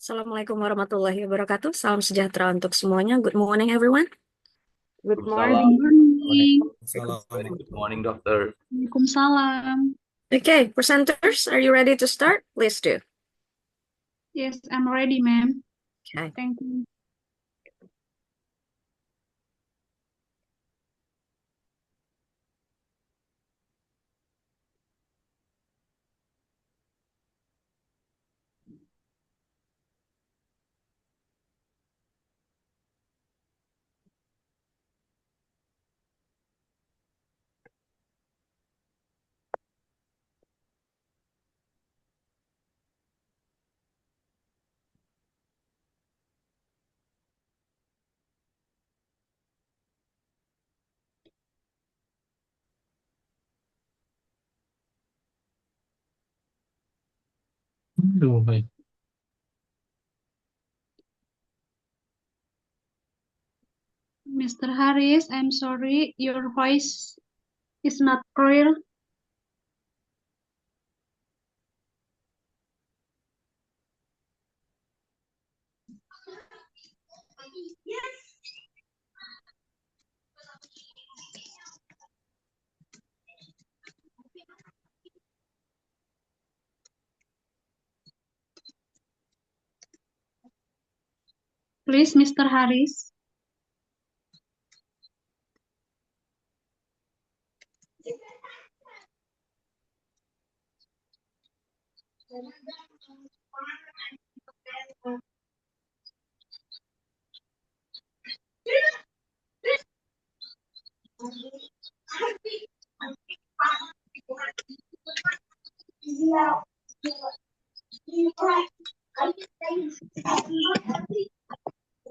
Assalamualaikum warahmatullahi wabarakatuh. Salam sejahtera untuk semuanya. Good morning, everyone. Good Waalaikumsalam. morning. Morning. Very good morning, doctor. Waalaikumsalam. Okay, presenters, are you ready to start? Please do. Yes, I'm ready, ma'am. Okay. Thank you. Baik. Mr. Haris, I'm sorry, your voice is not clear. Please, Mr. Haris.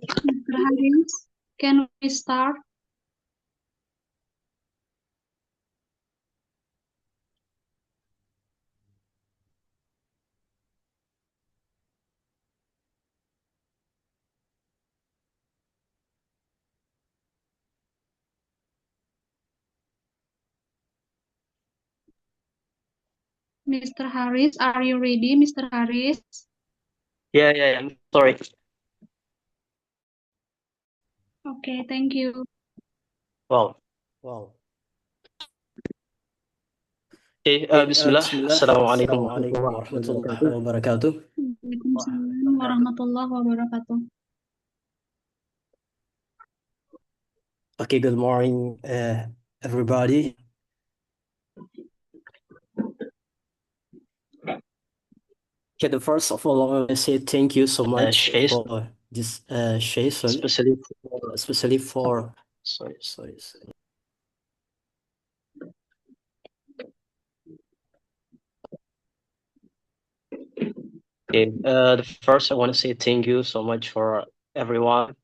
Mr. Haris, can we start? Mr. Haris, are you ready, Mr. Haris? Yeah. Sorry. Okay, thank you. Wow. Wow. Okay, Bismillah. Bismillah. Assalamualaikum Assalamualaikum warahmatullahi warahmatullahi wabarakatuh. wabarakatuh. Waalaikumsalam warahmatullahi wabarakatuh. Okay, good morning, everybody. Okay, the first of all, I want to say thank you so much Shays, for this session, especially for, especially for sorry. sorry. Okay, the first I want to say thank you so much for everyone,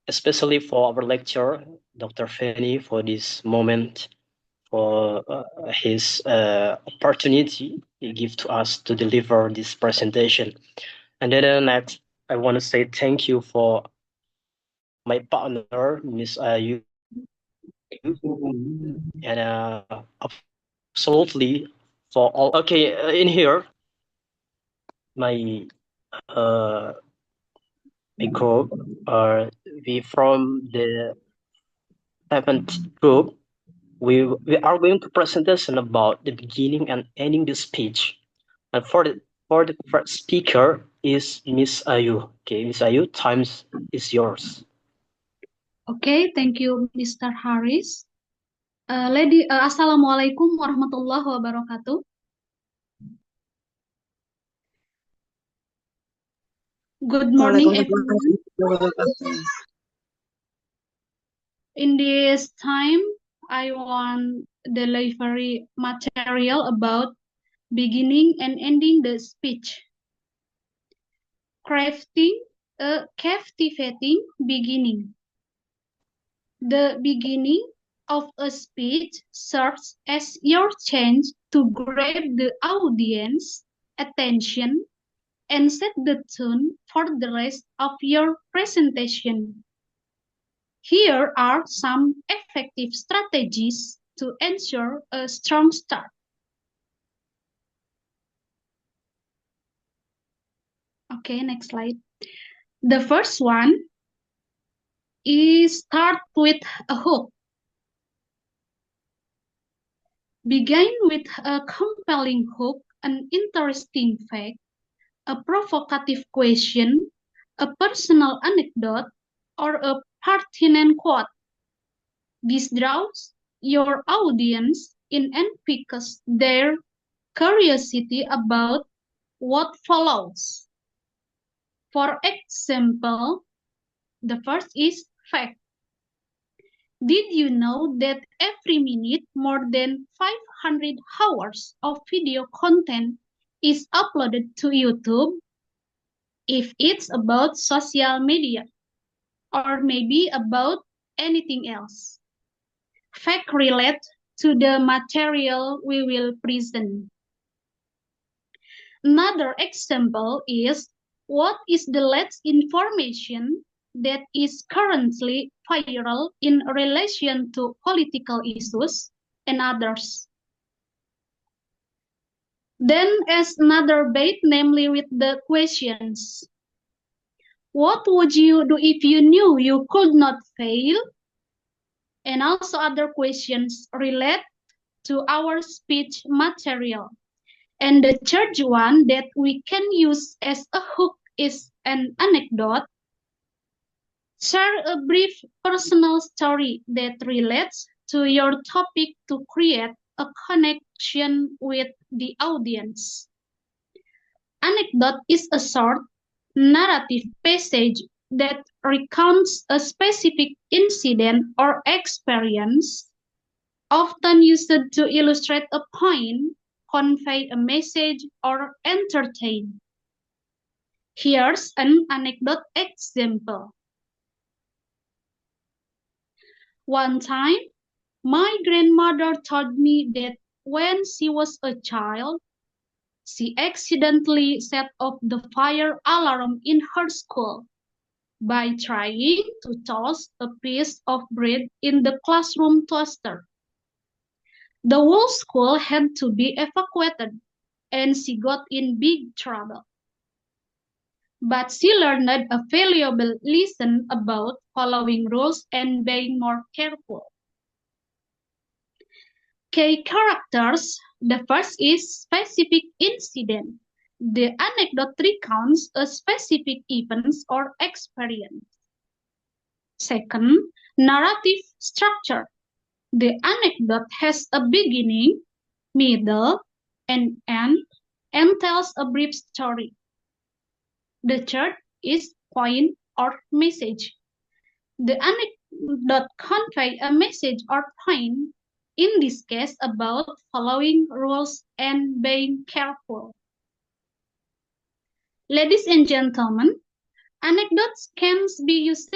especially for our lecturer, Dr. Fanny, for this moment, for his opportunity he give to us to deliver this presentation. And then next, I want to say thank you for my partner, Miss Yu, and absolutely for all. Okay, in here, my uh, my group, we from the seventh group. We are going to presentation about the beginning and ending the speech. And for the first speaker is Miss Ayu. Okay, Miss Ayu, times is yours. Okay, thank you, Mr. Haris. Assalamualaikum warahmatullahi wabarakatuh. Good morning, everyone. In this time, I want delivery material about beginning and ending the speech. Crafting a captivating beginning. The beginning of a speech serves as your chance to grab the audience attention and set the tone for the rest of your presentation. Here are some effective strategies to ensure a strong start. Okay, next slide. The first one is start with a hook. Begin with a compelling hook, an interesting fact, a provocative question, a personal anecdote, or a pertinent quote. This draws your audience in and piques their curiosity about what follows. For example, the first is fact. Did you know that every minute more than 500 hours of video content is uploaded to YouTube? If it's about social media, or maybe about anything else, fact relate to the material we will present. Another example is what is the latest information that is currently viral in relation to political issues and others. Then as another bait, namely with the questions. What would you do if you knew you could not fail? And also other questions relate to our speech material. And the third one that we can use as a hook is an anecdote. Share a brief personal story that relates to your topic to create a connection with the audience. Anecdote is a short narrative passage that recounts a specific incident or experience, often used to illustrate a point, convey a message, or entertain. Here's an anecdote example. One time, my grandmother told me that when she was a child, she accidentally set off the fire alarm in her school by trying to toss a piece of bread in the classroom toaster. The whole school had to be evacuated, and she got in big trouble. But she learned a valuable lesson about following rules and being more careful. Key characters. The first is specific incident. The anecdote recounts a specific event or experience. Second, narrative structure. The anecdote has a beginning, middle, and end, and tells a brief story. The third is point or message. The anecdote conveys a message or point, in this case about following rules and being careful. Ladies and gentlemen, anecdotes can be used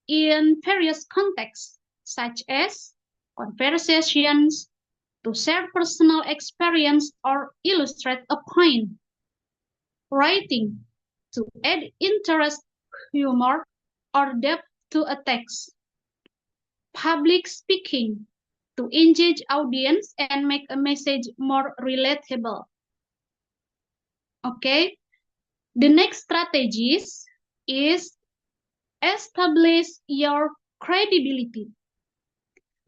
in various contexts, such as conversations, to share personal experience or illustrate a point, writing, to add interest, humor, or depth to a text, public speaking, to engage audience and make a message more relatable. Okay, the next strategies is establish your credibility.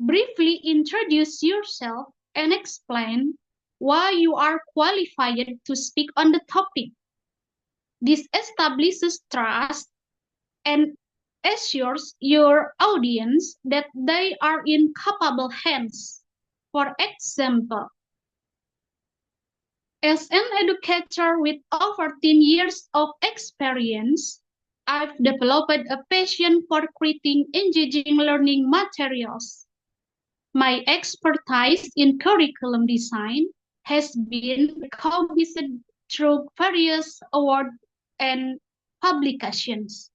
Briefly introduce yourself and explain why you are qualified to speak on the topic. This establishes trust and assures your audience that they are in capable hands. For example, as an educator with over 10 years of experience, I've developed a passion for creating engaging learning materials. My expertise in curriculum design has been recognized through various awards and publications.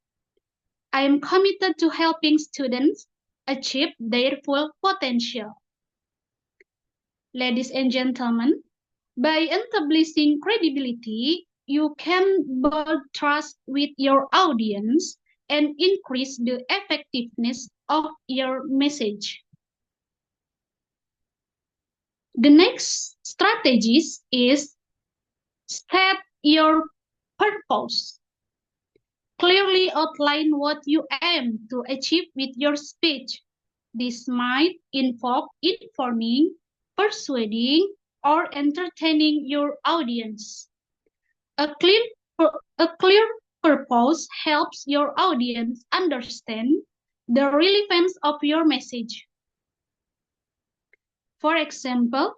I am committed to helping students achieve their full potential. Ladies and gentlemen, by establishing credibility, you can build trust with your audience and increase the effectiveness of your message. The next strategy is set your purpose. Clearly outline what you aim to achieve with your speech. This might involve informing, persuading, or entertaining your audience. A clear purpose helps your audience understand the relevance of your message. For example,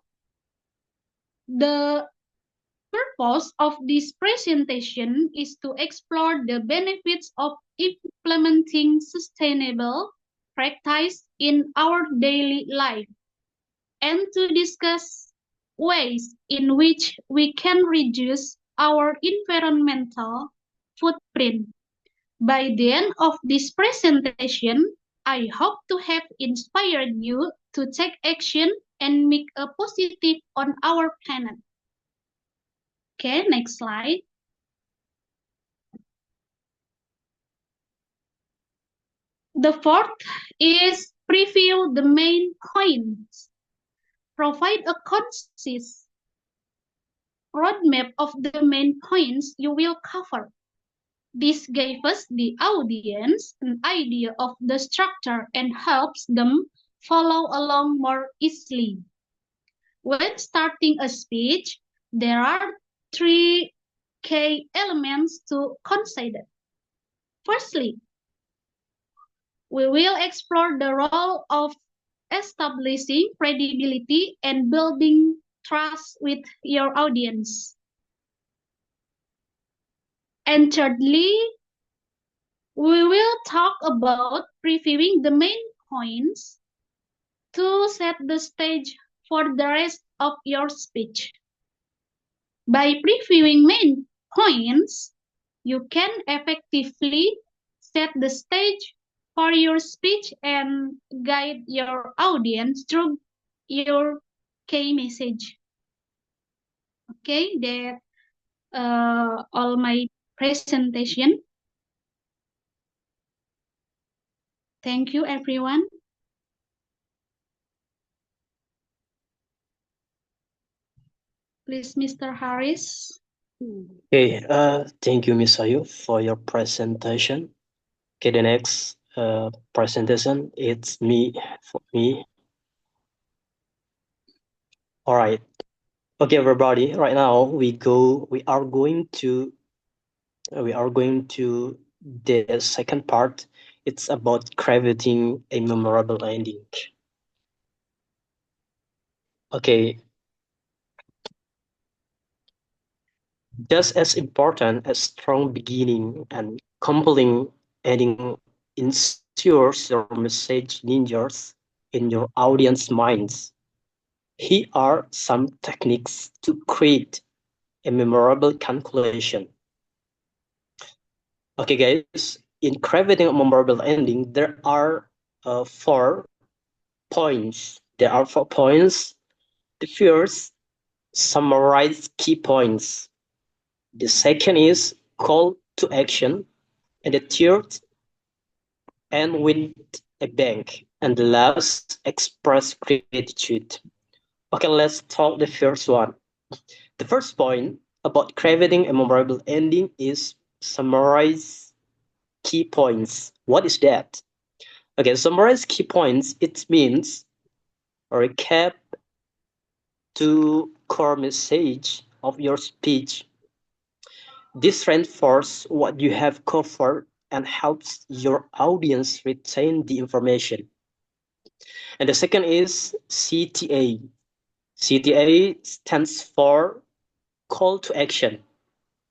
the purpose of this presentation is to explore the benefits of implementing sustainable practice in our daily life and to discuss ways in which we can reduce our environmental footprint. By the end of this presentation, I hope to have inspired you to take action and make a positive on our planet. Okay, next slide. The fourth is preview the main points. Provide a concise roadmap of the main points you will cover. This gave us the audience an idea of the structure and helps them follow along more easily. When starting a speech, there are three key elements to consider. Firstly, we will explore the role of establishing credibility and building trust with your audience. And thirdly, we will talk about previewing the main points to set the stage for the rest of your speech. By previewing main points, you can effectively set the stage for your speech and guide your audience through your key message. Okay, that all my presentation. Thank you, everyone. Please, Mr. Harris. Okay, thank you, Miss Ayu, for your presentation. Okay, the next presentation, it's for me. All right. Okay, everybody, right now we are going to the second part. It's about crafting a memorable ending. Okay. Just as important as strong beginning and compelling ending ensures your message lingers in your audience minds. Here are some techniques to create a memorable conclusion. Okay, guys, in crafting a memorable ending, there are 4 points. There are 4 points. The first, summarize key points. The second is call to action. And the third, end with a bang. And the last, express gratitude. Okay, let's talk the first one. The first point about crafting a memorable ending is summarize key points. What is that? Okay, summarize key points. It means recap to core message of your speech. This reinforces what you have covered and helps your audience retain the information. And the second is CTA. CTA stands for call to action.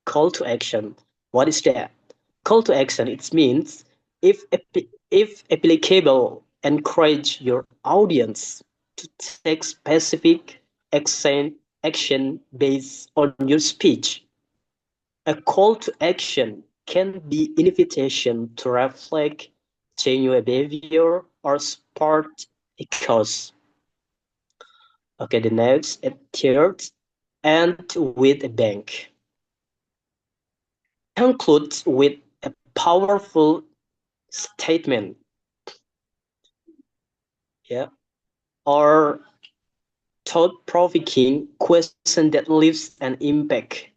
Call to action. What is that? Call to action, it means if applicable, encourage your audience to take specific action based on your speech. A call to action can be invitation to reflect, change your behavior, or support a cause. Okay, the next, and third, end with a bang. Concludes with a powerful statement. Yeah. Or thought-provoking question that leaves an impact.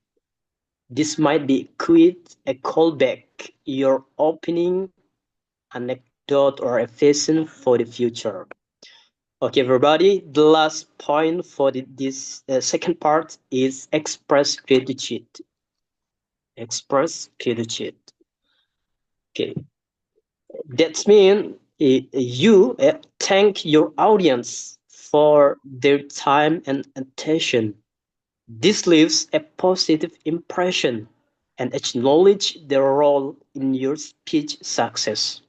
This might be quit, a callback, your opening anecdote or a lesson for the future. Okay, everybody, the last point for this second part is express gratitude. Express gratitude. Okay, that means you thank your audience for their time and attention. This leaves a positive impression and acknowledge their role in your speech success.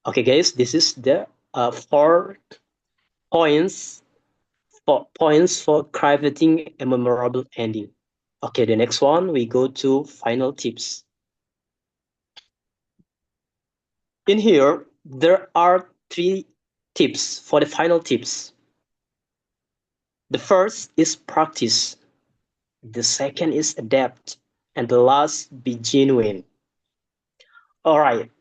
Okay, guys, this is the 4 points for crafting a memorable ending. Okay, the next one, we go to final tips. In here, there are 3 tips for the final tips. The first is practice. The second is adapt. And the last, be genuine. All right,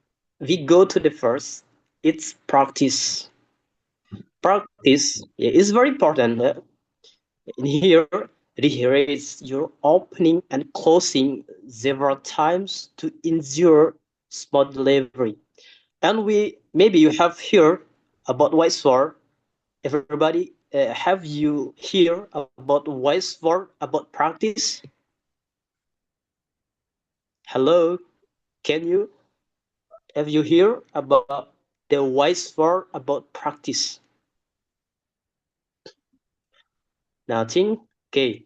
we go to the first. It's practice. Practice is very important. In here, rehearse your opening and closing several times to ensure smooth delivery. And maybe you have heard about voiceover. Everybody, have you heard about voiceover, about practice? Hello, have you heard about the voiceover about practice? Nothing? Okay.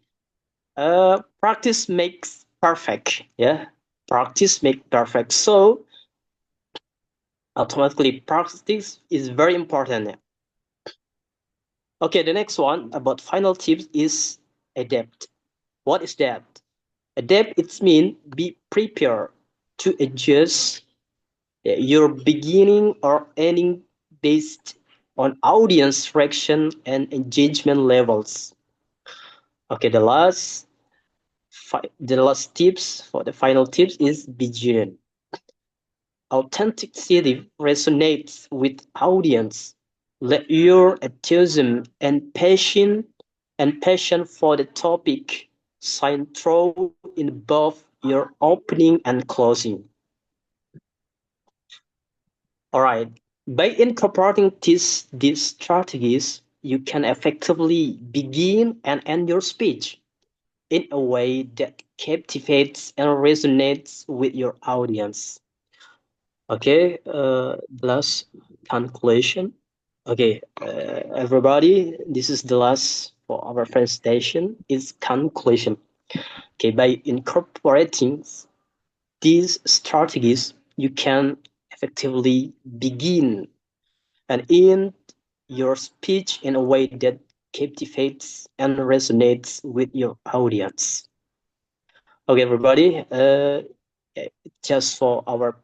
Practice makes perfect. Yeah. Practice makes perfect. So automatically practice is very important. Okay, the next one about final tips is adapt. What is that? Adapt, it means be prepared to adjust your beginning or ending based on audience reaction and engagement levels. Okay, the last tips for the final tips is be genuine. Authenticity resonates with audience. Let your enthusiasm and passion for the topic shine through in both your opening and closing. All right. By incorporating these strategies, you can effectively begin and end your speech in a way that captivates and resonates with your audience. Okay, last conclusion. Okay, everybody, this is the last for our presentation. Is conclusion. Okay, by incorporating these strategies, you can effectively begin and end your speech in a way that captivates and resonates with your audience. Okay, everybody, just for our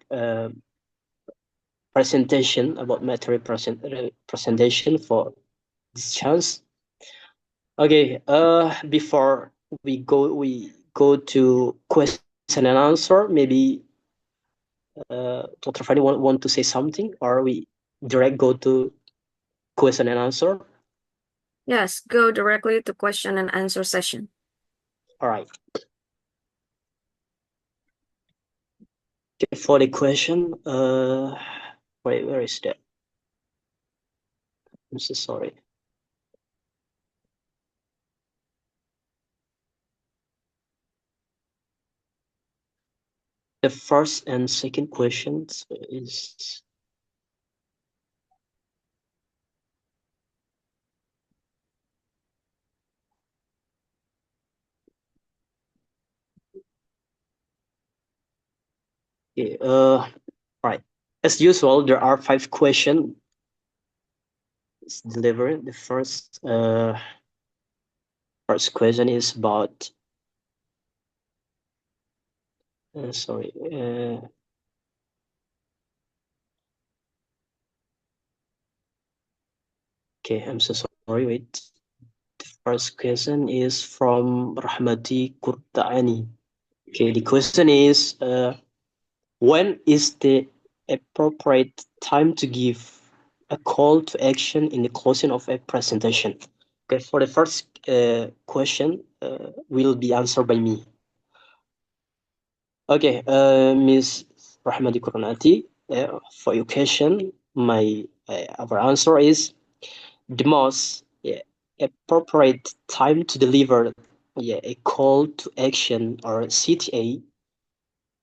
presentation about material presentation for this chance. Okay, before we go to question and answer, maybe Dr. Fadi want to say something, or we direct go to question and answer? Yes, go directly to question and answer session. All right. Okay, for the question, wait, where is that? I'm so sorry. The first and second questions is okay, right. As usual, there are 5 questions delivered. The first question is about sorry. Okay, I'm so sorry. Wait. The first question is from Rahmati Kurtaani. Okay, the question is when is the appropriate time to give a call to action in the closing of a presentation? Okay, for the first question will be answered by me. Okay, Miss Rahmadi Kuranati, for your question, our answer is the most appropriate time to deliver a call to action or CTA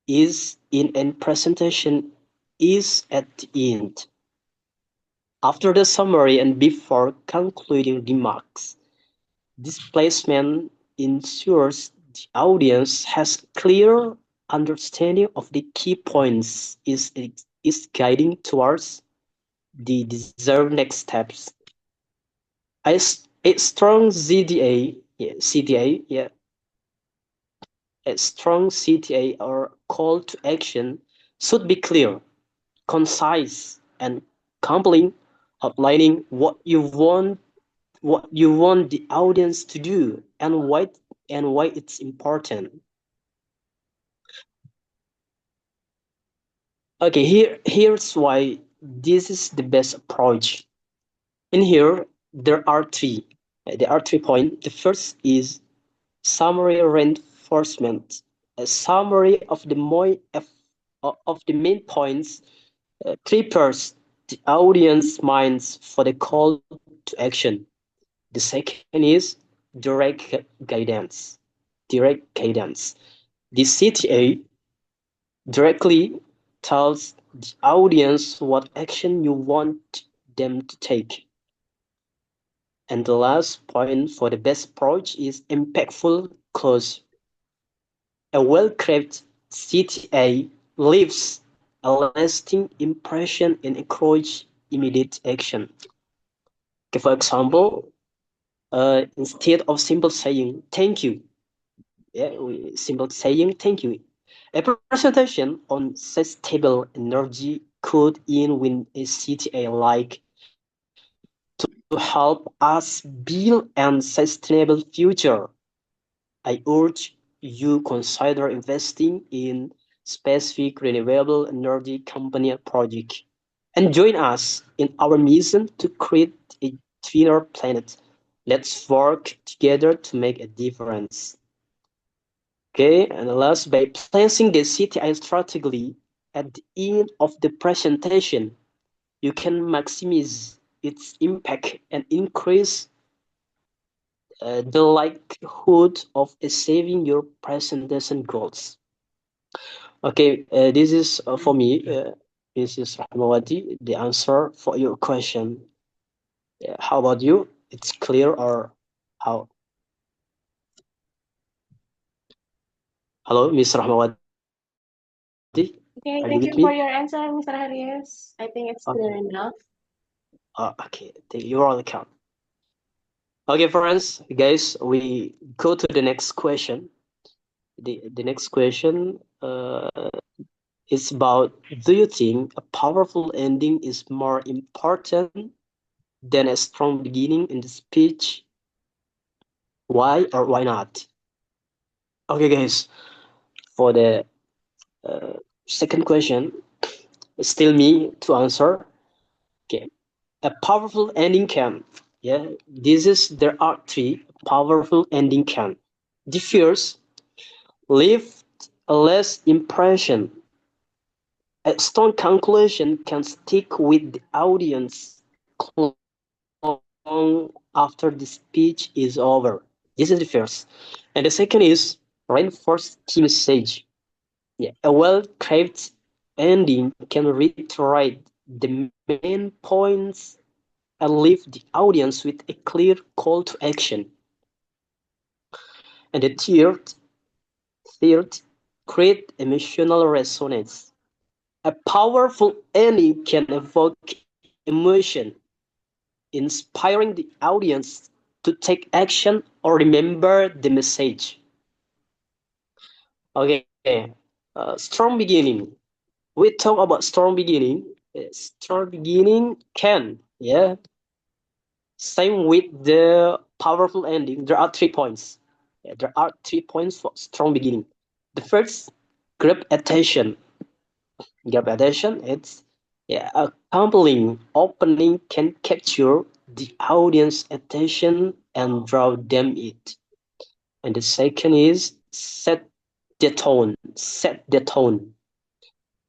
is in a presentation is at the end, after the summary and before concluding remarks. This placement ensures the audience has clear understanding of the key points is guiding towards the deserved next steps. A strong a strong CTA or call to action should be clear, concise, and compelling, outlining what you want the audience to do and why it's important. Okay, here's why this is the best approach. In here, there are three. There are 3 points. The first is summary reinforcement. A summary of the main points prepares the audience minds for the call to action. The second is direct guidance. Direct guidance. The CTA directly tells the audience what action you want them to take. And the last point for the best approach is impactful close. A well-crafted CTA leaves a lasting impression and encourages immediate action. Okay, for example, instead of simple saying thank you, simple saying thank you. A presentation on sustainable energy could end with a CTA like to help us build a sustainable future. I urge you consider investing in specific renewable energy company project and join us in our mission to create a cleaner planet. Let's work together to make a difference. Okay, and last, by placing the CTI strategically at the end of the presentation, you can maximize its impact and increase the likelihood of achieving your presentation goals. Okay, this is for me, this is Rahmawati, the answer for your question. How about you? It's clear or how? Hello, Miss Rahmawati. Okay, Are you thank with you me? for your answer, Mr. Haries. I think it's clear Okay. enough. Okay, you're welcome. Okay, friends, guys, we go to the next question. The next question is about, do you think a powerful ending is more important than a strong beginning in the speech? Why or why not? Okay, guys, for the uh, second question, it's still me to answer. Okay, a powerful ending can, there are three powerful ending can. The first, leave a less impression. A strong conclusion can stick with the audience long after the speech is over. This is the first. And the second is reinforce key message. A well-crafted ending can reiterate the main points and leave the audience with a clear call to action. And the third, create emotional resonance. A powerful ending can evoke emotion, inspiring the audience to take action or remember the message. Okay, strong beginning. We talk about strong beginning. Strong beginning can, same with the powerful ending. There are 3 points. There are 3 points for strong beginning. The first, grab attention. Grab attention. It's a compelling opening can capture the audience attention and draw them it. And the second is set the tone. Set the tone.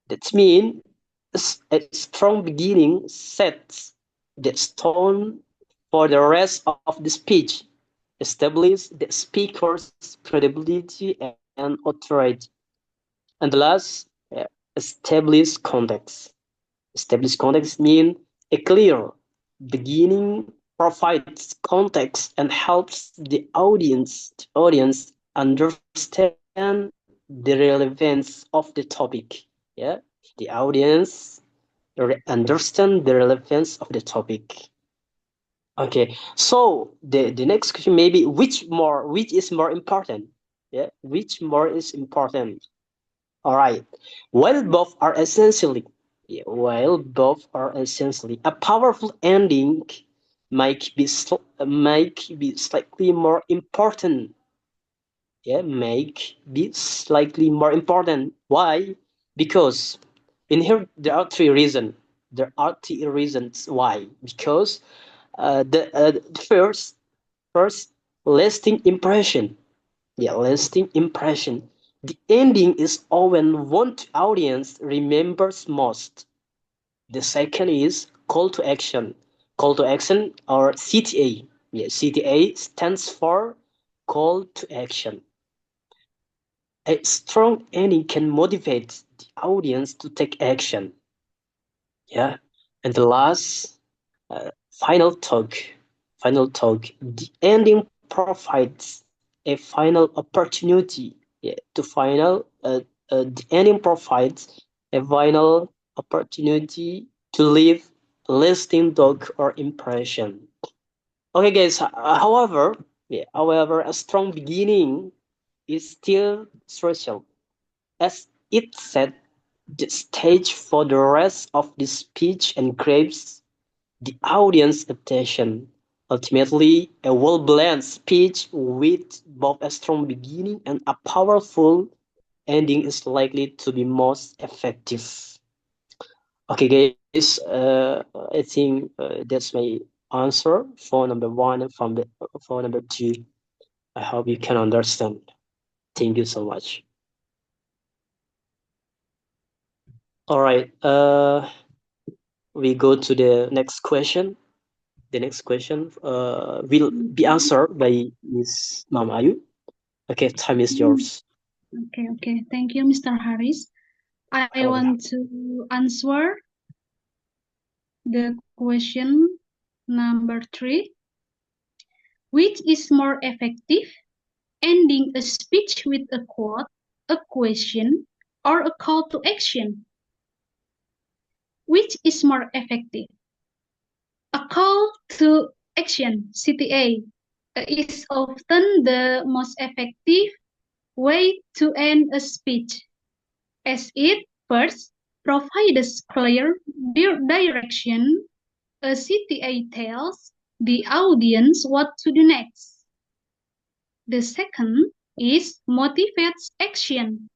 That means a strong beginning sets the tone for the rest of the speech, establish the speaker's credibility and authority. And last, establish context. Establish context means a clear beginning provides context and helps the audience understand the relevance of the topic. Yeah, the audience understand the relevance of the topic. Okay, so the next question may be which is more important? Yeah, which more is important? All right. While both are essentially, a powerful ending might be slightly more important. Yeah, might be slightly more important. Why? Because in here there are three reasons. There are three reasons why. Because the first lasting impression. Yeah, lasting impression. The ending is often what the audience remembers most. The second is call to action. Call to action or CTA. Yeah, CTA stands for call to action. A strong ending can motivate the audience to take action. Yeah, and the last final talk. The ending provides a final opportunity. Yeah, the ending provides a final opportunity to leave a lasting dog or impression. Okay, guys. However, a strong beginning is still crucial, as it set the stage for the rest of the speech and grabs the audience attention. Ultimately, a well-balanced speech with both a strong beginning and a powerful ending is likely to be most effective. Okay, guys, I think that's my answer for number one and for number two. I hope you can understand. Thank you so much. All right, we go to the next question. The next question will be answered by Miss Mama Ayu. Okay, time is yours. Okay. Thank you, Mr. Harris. I want to answer the question number 3. Which is more effective? Ending a speech with a quote, a question, or a call to action? Which is more effective? A call to action, CTA, is often the most effective way to end a speech, as it first provides clear direction. A CTA tells the audience what to do next. The second is motivates action.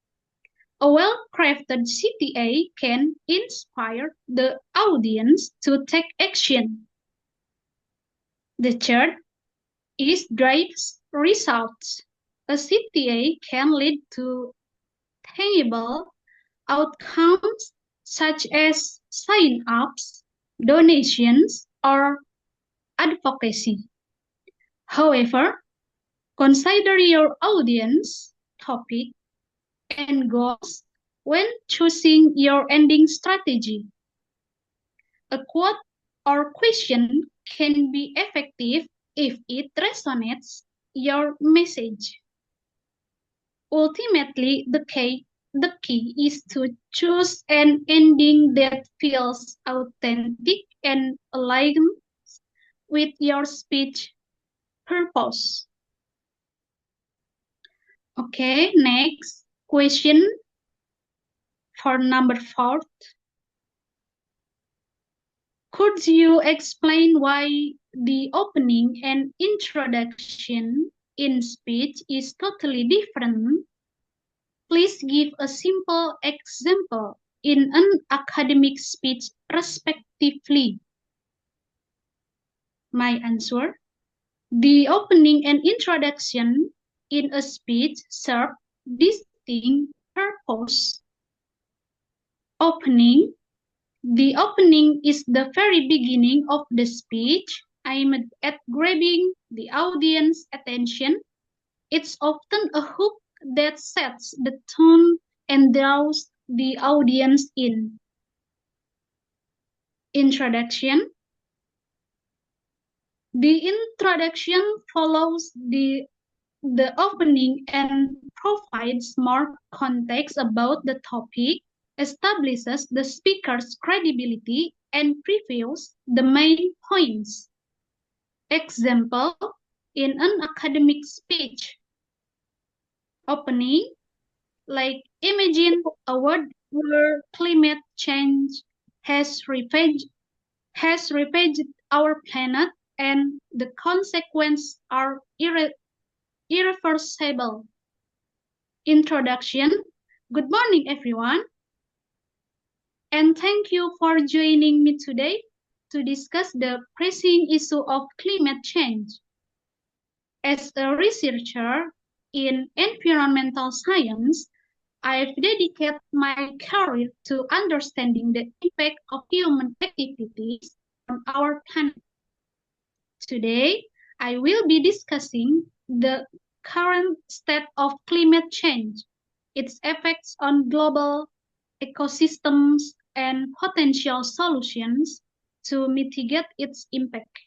A well-crafted CTA can inspire the audience to take action. The third is drives results. A CTA can lead to tangible outcomes such as sign-ups, donations, or advocacy. However, consider your audience, topic, and goals when choosing your ending strategy. A quote or question can be effective if it resonates your message. Ultimately, the key is to choose an ending that feels authentic and aligns with your speech purpose. Okay, next question for number 4. Could you explain why the opening and introduction in speech is totally different? Please give a simple example in an academic speech respectively. My answer: the opening and introduction in a speech serve meeting purpose. Opening. The opening is the very beginning of the speech, aimed at grabbing the audience's attention. It's often a hook that sets the tone and draws the audience in. Introduction. The introduction follows the opening and provides more context about the topic, establishes the speaker's credibility, and previews the main points. Example, in an academic speech. Opening, like imagine a world where climate change has ravaged our planet and the consequences are irreversible. Introduction. Good morning, everyone. And thank you for joining me today to discuss the pressing issue of climate change. As a researcher in environmental science, I've dedicated my career to understanding the impact of human activities on our planet. Today, I will be discussing the current state of climate change, its effects on global ecosystems, and potential solutions to mitigate its impact.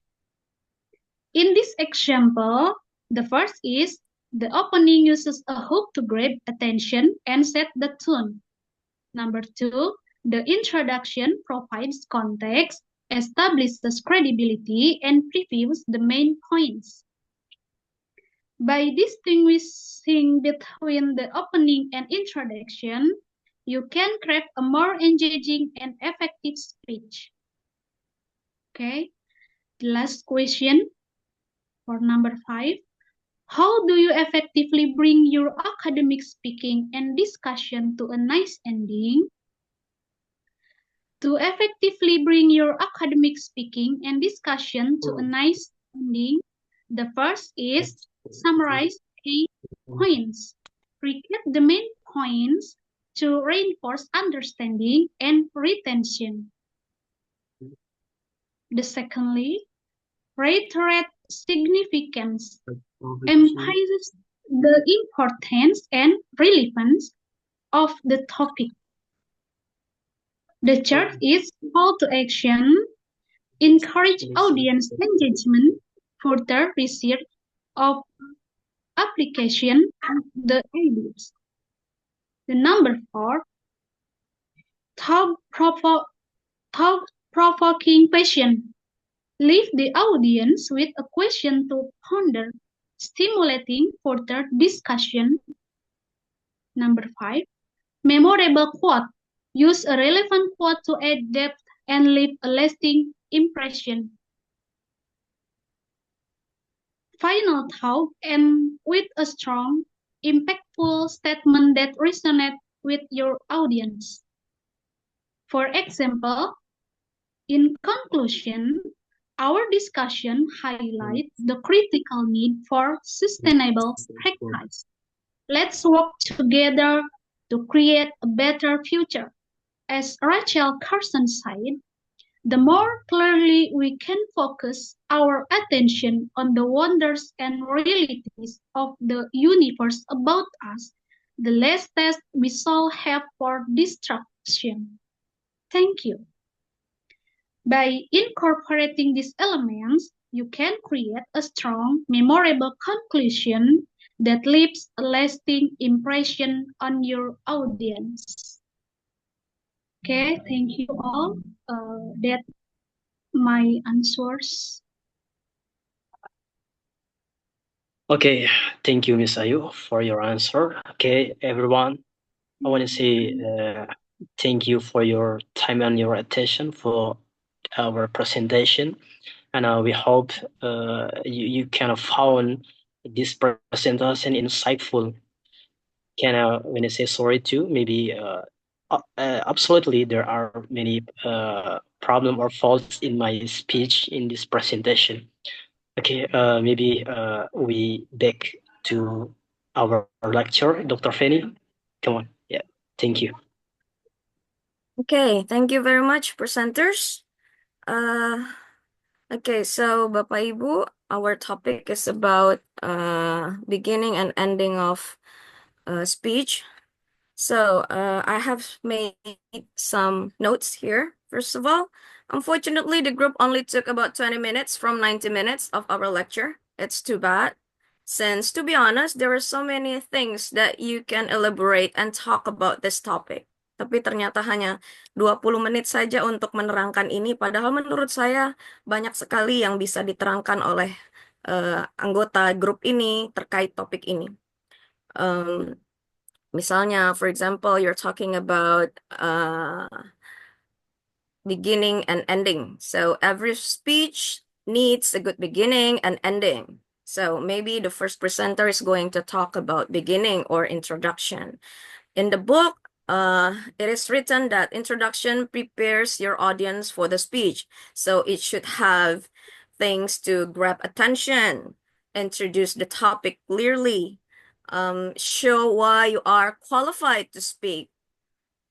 In this example, the first is the opening uses a hook to grab attention and set the tone. Number 2, the introduction provides context, establishes credibility, and previews the main points. By distinguishing between the opening and introduction, you can craft a more engaging and effective speech. Okay, the last question for number 5. How do you effectively bring your academic speaking and discussion to a nice ending? To effectively bring your academic speaking and discussion to a nice ending, the first is summarize key points. Recap the main points to reinforce understanding and retention. The secondly, reiterate significance, emphasizes the importance and relevance of the topic. The third is call to action, encourage audience engagement, further research of application of the ideas. The number 4, thought-provoking question. Leave the audience with a question to ponder, stimulating further discussion. Number 5, memorable quote. Use a relevant quote to add depth and leave a lasting impression. Final thought, and with a strong, impactful statement that resonates with your audience. For example, in conclusion, our discussion highlights the critical need for sustainable practice. Let's work together to create a better future. As Rachel Carson said, the more clearly we can focus our attention on the wonders and realities of the universe about us, the less taste we shall have for distraction. Thank you. By incorporating these elements, you can create a strong, memorable conclusion that leaves a lasting impression on your audience. Okay, thank you all. That my answers. Okay, thank you, Miss Ayu, for your answer. Okay, everyone, I want to say thank you for your time and your attention for our presentation, and we hope you kind of found this presentation insightful. When I say sorry too, maybe absolutely there are many problem or faults in my speech in this presentation. Okay, maybe we back to our lecture, Dr. Fanny. Come on. Yeah. Thank you. Okay, thank you very much, presenters. Okay, so Bapak Ibu, our topic is about beginning and ending of speech. So I have made some notes here. First of all, unfortunately, the group only took about 20 minutes from 90 minutes of our lecture. It's too bad, since to be honest, there are so many things that you can elaborate and talk about this topic. Tapi ternyata hanya 20 menit saja untuk menerangkan ini, padahal menurut saya banyak sekali yang bisa diterangkan oleh anggota grup ini terkait topik ini. Misalnya, for example, you're talking about beginning and ending. So every speech needs a good beginning and ending. So maybe the first presenter is going to talk about beginning or introduction. In the book, it is written that introduction prepares your audience for the speech. So it should have things to grab attention, introduce the topic clearly, show why you are qualified to speak,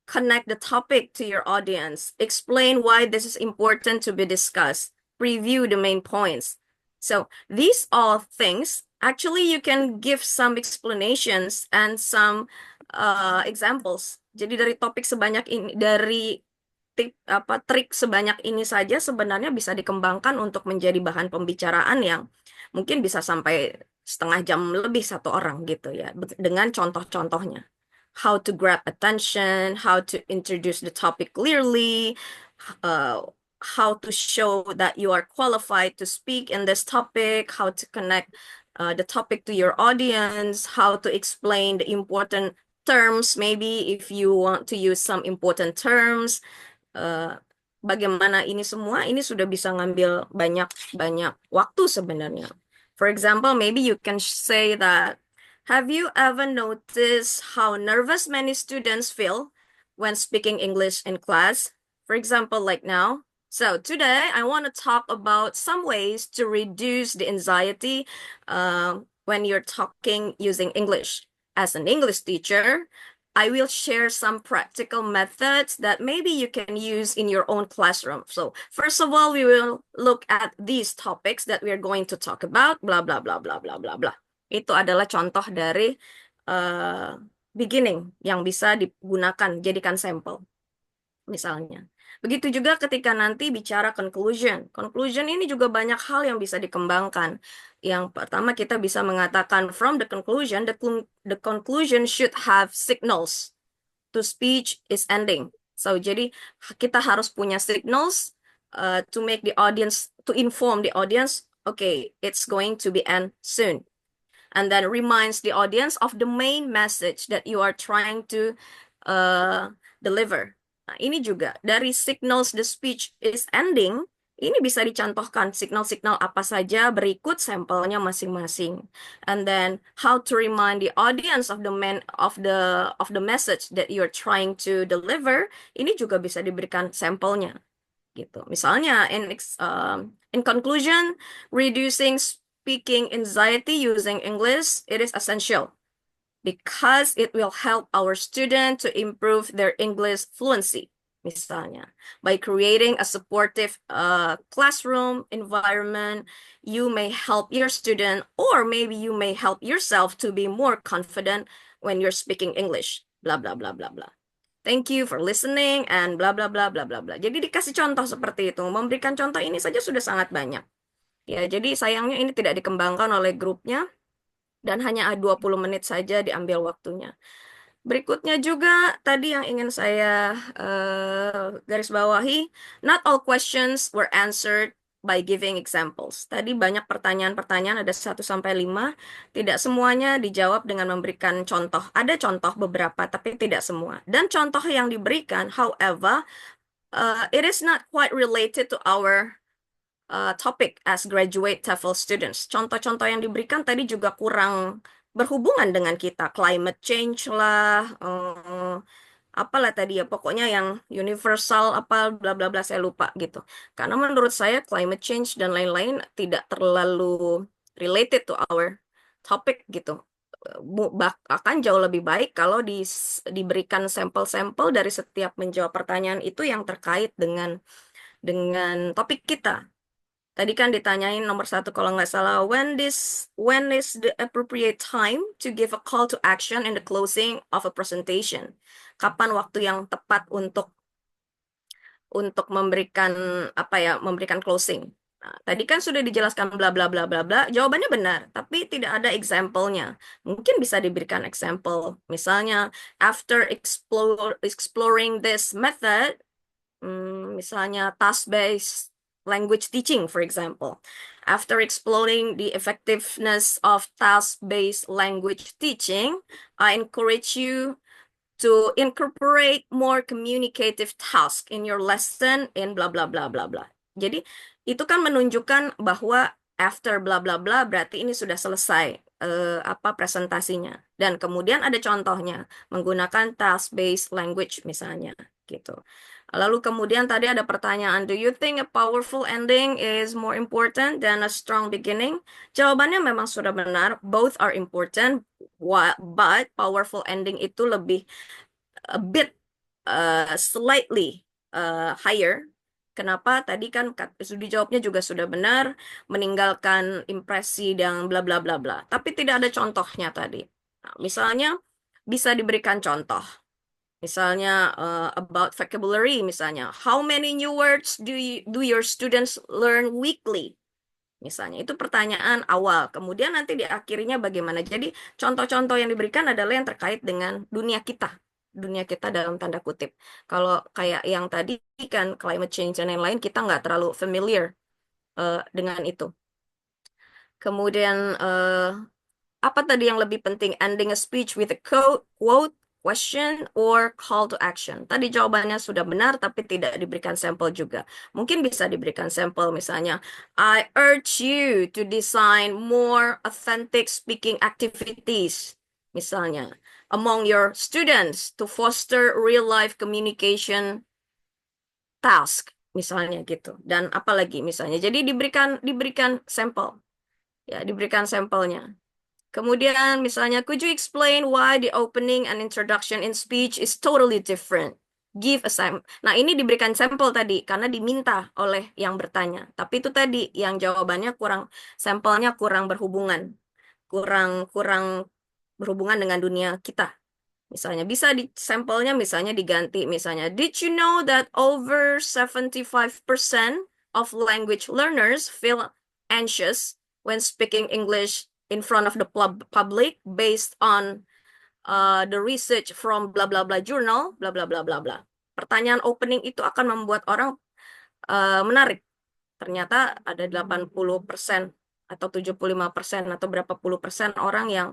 connect the topic to your audience, explain why this is important to be discussed, preview the main points. So these all things, actually you can give some explanations and some examples. Jadi dari topik sebanyak ini, dari trik sebanyak ini saja sebenarnya bisa dikembangkan untuk menjadi bahan pembicaraan yang mungkin bisa sampai setengah jam lebih satu orang gitu ya, dengan contoh-contohnya. How to grab attention, how to introduce the topic clearly, how to show that you are qualified to speak in this topic, how to connect the topic to your audience, how to explain the important terms, maybe if you want to use some important terms. Bagaimana ini semua, ini sudah bisa ngambil banyak waktu sebenarnya. For example, maybe you can say that, have you ever noticed how nervous many students feel when speaking English in class? For example, like now. So today, I want to talk about some ways to reduce the anxiety when you're talking using English. As an English teacher, I will share some practical methods that maybe you can use in your own classroom. So first of all, we will look at these topics that we are going to talk about, blah, blah, blah, blah, blah, blah, blah. Itu adalah contoh dari beginning yang bisa digunakan, jadikan sampel, misalnya. Begitu juga ketika nanti bicara conclusion. Conclusion ini juga banyak hal yang bisa dikembangkan. Yang pertama kita bisa mengatakan from the conclusion, the conclusion should have signals to speech is ending. So jadi kita harus punya signals to make the audience, to inform the audience, okay, it's going to be end soon. And then reminds the audience of the main message that you are trying to deliver. Nah, ini juga dari signals the speech is ending, ini bisa dicontohkan signal-signal apa saja berikut sampelnya masing-masing. And then how to remind the audience of the message that you're trying to deliver, ini juga bisa diberikan sampelnya. Gitu. Misalnya in conclusion, reducing speaking anxiety using English, it is essential because it will help our student to improve their English fluency, misalnya. By creating a supportive classroom environment, you may help your student, or maybe you may help yourself to be more confident when you're speaking English, blah, blah, blah, blah, blah. Thank you for listening, and blah, blah, blah, blah, blah, blah. Jadi dikasih contoh seperti itu. Memberikan contoh ini saja sudah sangat banyak. Ya, jadi sayangnya ini tidak dikembangkan oleh grupnya, dan hanya 20 menit saja diambil waktunya. Berikutnya juga tadi yang ingin saya garis bawahi, not all questions were answered by giving examples. Tadi banyak pertanyaan-pertanyaan, ada 1-5, tidak semuanya dijawab dengan memberikan contoh. Ada contoh beberapa, tapi tidak semua. Dan contoh yang diberikan, however, it is not quite related to our topic as graduate TEFL students. Contoh-contoh yang diberikan tadi juga kurang berhubungan dengan kita. Climate change lah, apalah tadi ya, pokoknya yang universal, apa bla bla bla, saya lupa gitu. Karena menurut saya climate change dan lain-lain tidak terlalu related to our topic gitu. akan jauh lebih baik kalau diberikan sampel-sampel dari setiap menjawab pertanyaan itu yang terkait dengan topik kita. Tadi kan ditanyain nomor 1 kalau nggak salah, when is the appropriate time to give a call to action in the closing of a presentation? Kapan waktu yang tepat untuk memberikan memberikan closing? Nah, tadi kan sudah dijelaskan bla bla bla bla bla. Jawabannya benar, tapi tidak ada example-nya. Mungkin bisa diberikan example. Misalnya, after exploring this method, misalnya task-based language teaching, for example. After exploring the effectiveness of task-based language teaching, I encourage you to incorporate more communicative task in your lesson in bla bla bla bla bla. Jadi itu kan menunjukkan bahwa after bla bla bla berarti ini sudah selesai presentasinya. Dan kemudian ada contohnya menggunakan task-based language misalnya gitu. Lalu kemudian tadi ada pertanyaan, do you think a powerful ending is more important than a strong beginning? Jawabannya memang sudah benar, both are important, but powerful ending itu lebih a bit slightly higher. Kenapa? Tadi kan dijawabnya juga sudah benar, meninggalkan impresi dan bla bla bla bla. Tapi tidak ada contohnya tadi. Nah, misalnya bisa diberikan contoh. Misalnya about vocabulary, misalnya, how many new words do your students learn weekly? Misalnya, itu pertanyaan awal. Kemudian nanti diakhirinya bagaimana. Jadi, contoh-contoh yang diberikan adalah yang terkait dengan dunia kita. Dunia kita dalam tanda kutip. Kalau kayak yang tadi kan, climate change dan lain-lain, kita nggak terlalu familiar dengan itu. Kemudian, apa tadi yang lebih penting? Ending a speech with a quote, question, or call to action. Tadi jawabannya sudah benar, tapi tidak diberikan sampel juga. Mungkin bisa diberikan sampel, misalnya, I urge you to design more authentic speaking activities, misalnya, among your students to foster real-life communication task, misalnya gitu. Dan apalagi misalnya. Jadi diberikan sampel, ya, diberikan sampelnya. Kemudian misalnya, could you explain why the opening and introduction in speech is totally different? Give a sample. Nah, ini diberikan sampel tadi karena diminta oleh yang bertanya. Tapi itu tadi yang jawabannya sampelnya kurang berhubungan. Kurang berhubungan dengan dunia kita. Misalnya bisa di sampelnya misalnya diganti misalnya, did you know that over 75% of language learners feel anxious when speaking English in front of the public based on the research from bla bla bla journal bla bla bla bla bla. Pertanyaan opening itu akan membuat orang menarik. Ternyata ada 80% atau 75% atau berapa puluh persen orang yang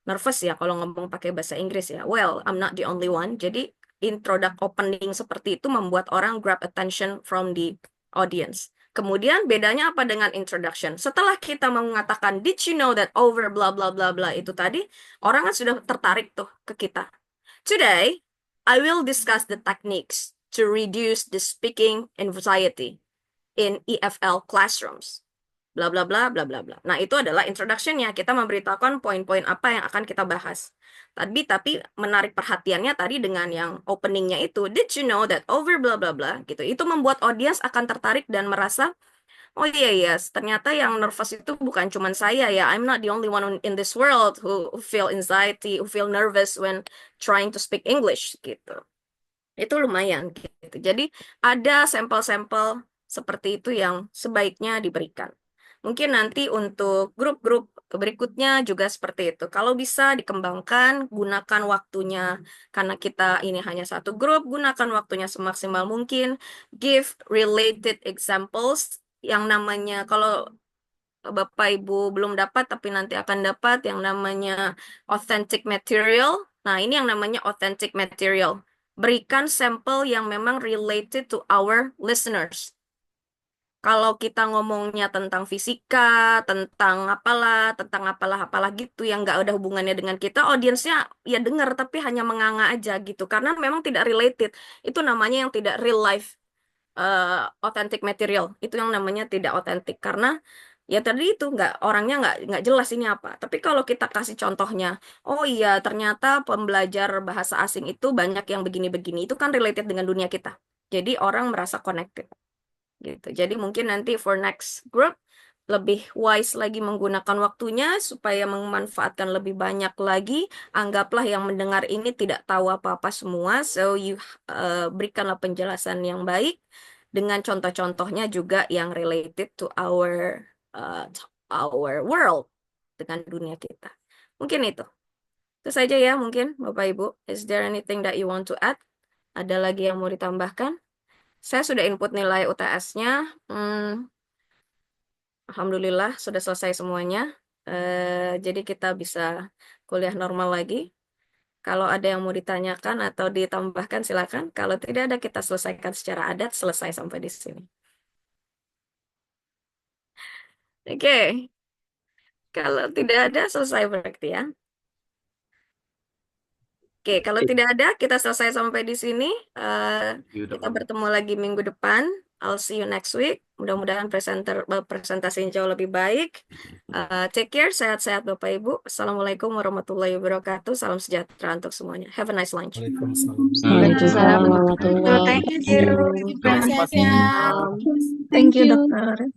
nervous ya kalau ngomong pakai bahasa Inggris ya. Well, I'm not the only one. Jadi introduct opening seperti itu membuat orang grab attention from the audience. Kemudian bedanya apa dengan introduction? Setelah kita mengatakan did you know that over bla bla bla bla itu tadi, orang kan sudah tertarik tuh ke kita. Today, I will discuss the techniques to reduce the speaking anxiety in EFL classrooms. Bla bla bla bla bla bla. Nah, itu adalah introduction-nya. Kita memberitahukan poin-poin apa yang akan kita bahas. Tapi menarik perhatiannya tadi dengan yang opening-nya itu, did you know that over bla bla bla gitu. Itu membuat audiens akan tertarik dan merasa, oh iya iya, ternyata yang nervous itu bukan cuma saya ya. I'm not the only one in this world who feel anxiety, who feel nervous when trying to speak English gitu. Itu lumayan gitu. Jadi ada sampel-sampel seperti itu yang sebaiknya diberikan. Mungkin nanti untuk grup-grup berikutnya juga seperti itu. Kalau bisa dikembangkan, gunakan waktunya. Karena kita ini hanya satu grup, gunakan waktunya semaksimal mungkin. Give related examples yang namanya, kalau Bapak Ibu belum dapat, tapi nanti akan dapat yang namanya authentic material. Nah, ini yang namanya authentic material. Berikan sampel yang memang related to our listeners. Kalau kita ngomongnya tentang fisika, tentang apalah gitu yang nggak ada hubungannya dengan kita, audiensnya ya dengar tapi hanya menganga aja gitu. Karena memang tidak related. Itu namanya yang tidak real life authentic material. Itu yang namanya tidak otentik. Karena Ya tadi itu orangnya nggak jelas ini apa. Tapi kalau kita kasih contohnya, oh iya ternyata pembelajar bahasa asing itu banyak yang begini-begini, itu kan related dengan dunia kita. Jadi orang merasa connected gitu. Jadi mungkin nanti for next group lebih wise lagi menggunakan waktunya supaya memanfaatkan lebih banyak lagi. Anggaplah yang mendengar ini tidak tahu apa-apa semua, so you berikanlah penjelasan yang baik dengan contoh-contohnya juga yang related to uh, our world, dengan dunia kita. Mungkin itu. Itu saja ya mungkin Bapak Ibu. Is there anything that you want to add? Ada lagi yang mau ditambahkan? Saya sudah input nilai UTS-nya. Alhamdulillah sudah selesai semuanya. Jadi kita bisa kuliah normal lagi. Kalau ada yang mau ditanyakan atau ditambahkan silakan. Kalau tidak ada kita selesaikan secara adat, selesai sampai di sini. Oke, kalau tidak ada selesai berarti ya. Oke, kalau tidak ada kita selesai sampai di sini. Kita bertemu lagi minggu depan. I'll see you next week. Mudah-mudahan presentasinya jauh lebih baik. Take care, sehat-sehat Bapak Ibu. Assalamualaikum warahmatullahi wabarakatuh. Salam sejahtera untuk semuanya. Have a nice lunch. Waalaikumsalam warahmatullahi Thank you. wabarakatuh. Sehat-sehat. Thank Thank you, you. dokter.